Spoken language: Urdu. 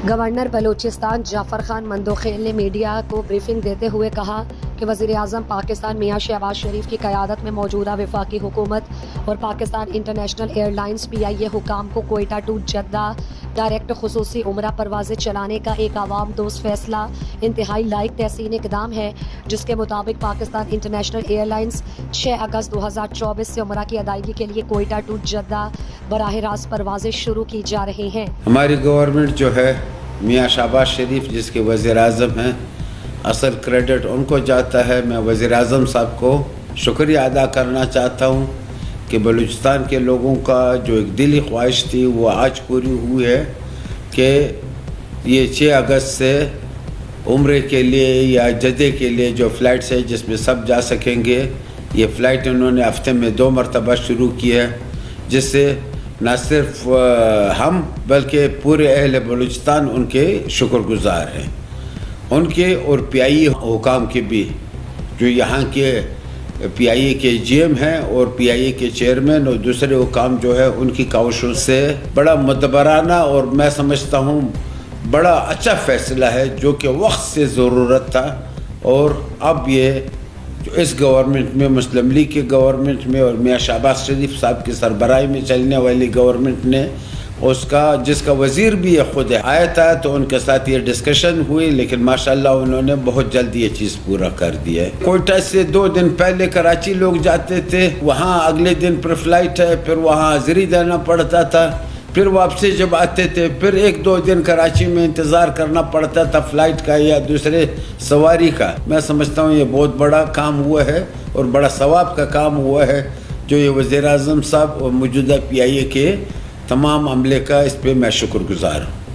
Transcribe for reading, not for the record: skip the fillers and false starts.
گورنر بلوچستان جعفر خان مندوخیل نے میڈیا کو بریفنگ دیتے ہوئے کہا کہ وزیر اعظم پاکستان میاں شہباز شریف کی قیادت میں موجودہ وفاقی حکومت اور Pakistan international air lines PIA حکام کو کوئٹہ ٹو جدہ ڈائریکٹ خصوصی عمرہ پروازیں چلانے کا ایک عوام دوست فیصلہ انتہائی لائق تحسین اقدام ہے، جس کے مطابق پاکستان انٹرنیشنل ایئر لائنز 6 اگست 2024 سے عمرہ کی ادائیگی کے لیے کوئٹہ ٹو جدہ براہ راست پروازیں شروع کی جا رہی ہیں۔ ہماری گورنمنٹ جو ہے میاں شہباز شریف جس کے وزیر اعظم ہیں، اصل کریڈٹ ان کو جاتا ہے۔ میں وزیر اعظم صاحب کو شکریہ ادا کرنا چاہتا ہوں کہ بلوچستان کے لوگوں کا جو ایک دلی خواہش تھی وہ آج پوری ہوئی ہے کہ یہ 6 اگست سے عمرے کے لیے یا جدہ کے لیے جو فلائٹس ہے جس میں سب جا سکیں گے، یہ فلائٹ انہوں نے ہفتے میں 2 مرتبہ شروع کی ہے، جس سے نہ صرف ہم بلکہ پورے اہل بلوچستان ان کے شکر گزار ہیں، ان کے اور PIA حکام کے بھی، جو یہاں کے PIA کے GM ہیں اور PIA کے چیئرمین اور دوسرے حکام جو ہے ان کی کاوشوں سے بڑا مدبرانہ اور میں سمجھتا ہوں بڑا اچھا فیصلہ ہے جو کہ وقت سے ضرورت تھا۔ اور اب یہ جو اس گورنمنٹ میں، مسلم لیگ کی گورنمنٹ میں اور میاں شہباز شریف صاحب کی سربراہی میں چلنے والی گورنمنٹ نے جس کا وزیر بھی یہ خود آیا تھا تو ان کے ساتھ یہ ڈسکشن ہوئی، لیکن ماشاءاللہ انہوں نے بہت جلد یہ چیز پورا کر دیا ہے۔ کوئٹہ سے 2 دن پہلے کراچی لوگ جاتے تھے، وہاں اگلے دن پر فلائٹ ہے، پھر وہاں حاضری دینا پڑتا تھا، پھر واپسی جب آتے تھے پھر 1-2 دن کراچی میں انتظار کرنا پڑتا تھا فلائٹ کا یا دوسرے سواری کا۔ میں سمجھتا ہوں یہ بہت بڑا کام ہوا ہے اور بڑا ثواب کا کام ہوا ہے جو یہ وزیر اعظم صاحب اور موجودہ PIA کے تمام عملے کا، اس پہ میں شکر گزار ہوں۔